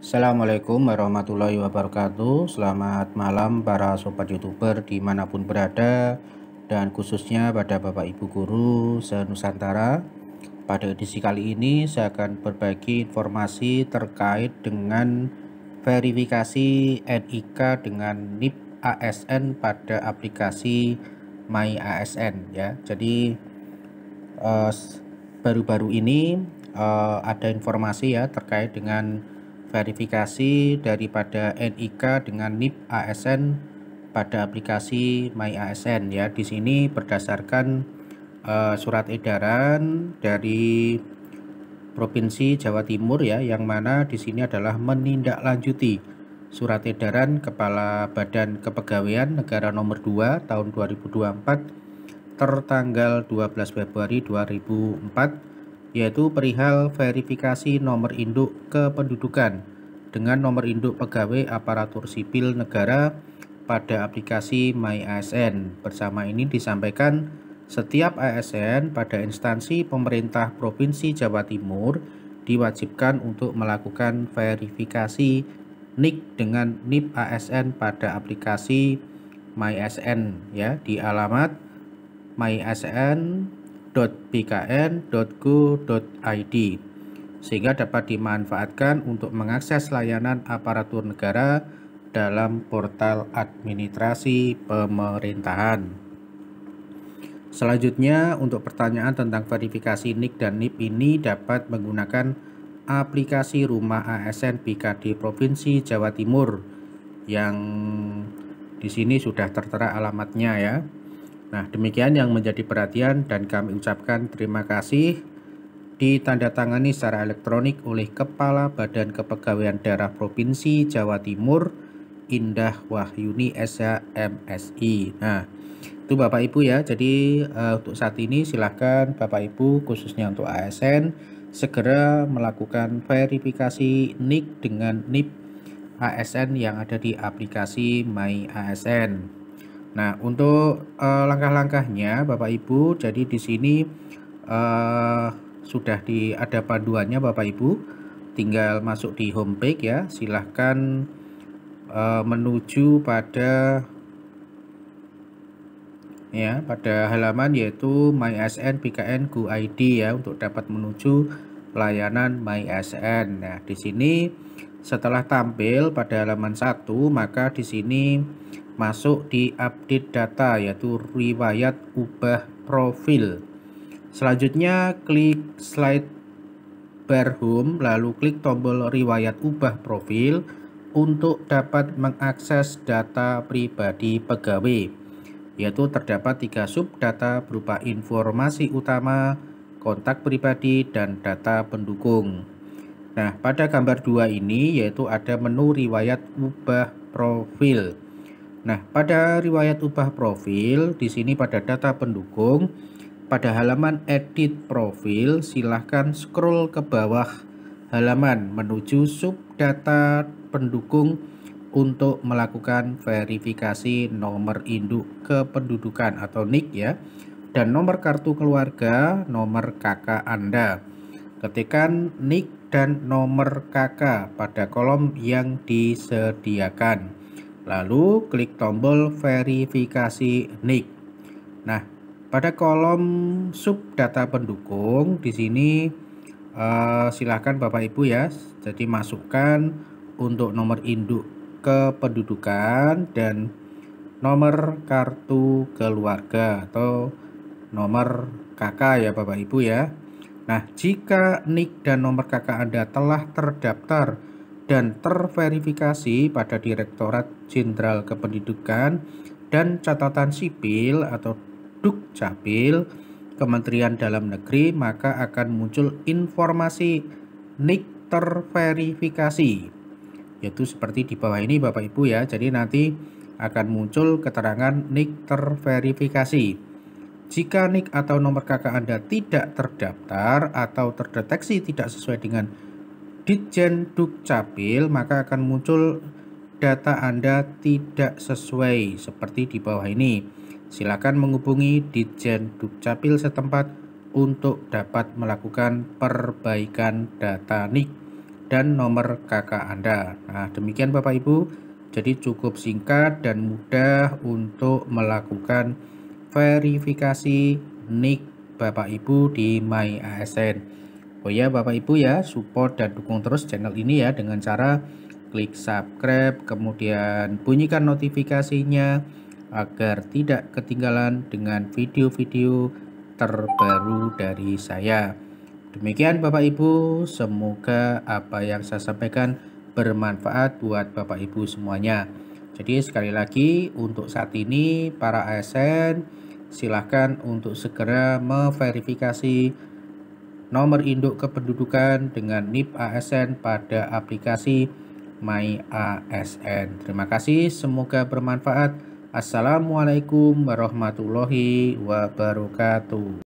Assalamualaikum warahmatullahi wabarakatuh. Selamat malam para sobat youtuber dimanapun berada, dan khususnya pada Bapak Ibu guru se-Nusantara. Pada edisi kali ini saya akan berbagi informasi terkait dengan verifikasi NIK dengan NIP ASN pada aplikasi My ASN ya. Jadi baru-baru ini ada informasi ya terkait dengan verifikasi daripada NIK dengan NIP ASN pada aplikasi My ASN ya. Di sini berdasarkan surat edaran dari Provinsi Jawa Timur ya, yang mana di sini adalah menindaklanjuti surat edaran Kepala Badan Kepegawaian Negara nomor 2 tahun 2024 tertanggal 12 Februari 2004, yaitu perihal verifikasi nomor induk kependudukan dengan nomor induk pegawai aparatur sipil negara pada aplikasi My ASN. Bersama ini disampaikan setiap ASN pada instansi pemerintah Provinsi Jawa Timur diwajibkan untuk melakukan verifikasi NIK dengan NIP ASN pada aplikasi My ASN ya, di alamat myasn.bkn.go.id, sehingga dapat dimanfaatkan untuk mengakses layanan aparatur negara dalam portal administrasi pemerintahan. Selanjutnya, untuk pertanyaan tentang verifikasi NIK dan NIP ini dapat menggunakan aplikasi Rumah ASN BKD Provinsi Jawa Timur yang di sini sudah tertera alamatnya ya. Nah, demikian yang menjadi perhatian dan kami ucapkan terima kasih. Ditandatangani secara elektronik oleh Kepala Badan Kepegawaian Daerah Provinsi Jawa Timur, Indah Wahyuni SH MSI. Nah, itu Bapak Ibu ya. Jadi untuk saat ini silahkan Bapak Ibu khususnya untuk ASN segera melakukan verifikasi NIK dengan NIP ASN yang ada di aplikasi My ASN. Nah, untuk langkah-langkahnya Bapak Ibu, jadi di sini sudah ada panduannya Bapak Ibu. Tinggal masuk di homepage ya. Silahkan menuju pada halaman yaitu My ASN BKN Go ID ya, untuk dapat menuju layanan My ASN. Nah, di sini setelah tampil pada halaman 1, maka di sini masuk di update data yaitu riwayat ubah profil. Selanjutnya klik slide bar home, lalu klik tombol riwayat ubah profil untuk dapat mengakses data pribadi pegawai, yaitu terdapat 3 subdata berupa informasi utama, kontak pribadi, dan data pendukung. Nah, pada gambar 2 ini yaitu ada menu riwayat ubah profil. Nah, pada riwayat ubah profil di sini pada data pendukung, pada halaman edit profil silahkan scroll ke bawah halaman menuju subdata pendukung untuk melakukan verifikasi nomor induk kependudukan atau NIK ya, dan nomor kartu keluarga, nomor KK Anda. Ketikkan NIK dan nomor KK pada kolom yang disediakan, lalu klik tombol verifikasi NIK. Nah, pada kolom subdata pendukung di sini silahkan Bapak Ibu ya, jadi masukkan untuk nomor induk kependudukan dan nomor kartu keluarga atau nomor KK ya Bapak Ibu ya. Nah, jika NIK dan nomor KK Anda telah terdaftar dan terverifikasi pada Direktorat Jenderal Kependudukan dan Catatan Sipil atau Dukcapil Kementerian Dalam Negeri, maka akan muncul informasi NIK terverifikasi, yaitu seperti di bawah ini Bapak Ibu ya. Jadi nanti akan muncul keterangan NIK terverifikasi. Jika NIK atau nomor KK Anda tidak terdaftar atau terdeteksi tidak sesuai dengan Ditjen Dukcapil, maka akan muncul data Anda tidak sesuai seperti di bawah ini. Silakan menghubungi Ditjen Dukcapil setempat untuk dapat melakukan perbaikan data NIK dan nomor KK Anda. Nah, demikian Bapak Ibu. Jadi cukup singkat dan mudah untuk melakukan verifikasi NIK Bapak Ibu di MyASN. Oh ya Bapak Ibu ya, support dan dukung terus channel ini ya dengan cara klik subscribe, kemudian bunyikan notifikasinya agar tidak ketinggalan dengan video-video terbaru dari saya. Demikian Bapak Ibu, semoga apa yang saya sampaikan bermanfaat buat Bapak Ibu semuanya. Jadi sekali lagi untuk saat ini para ASN silahkan untuk segera memverifikasi nomor induk kependudukan dengan NIP ASN pada aplikasi MyASN. Terima kasih, semoga bermanfaat. Assalamualaikum warahmatullahi wabarakatuh.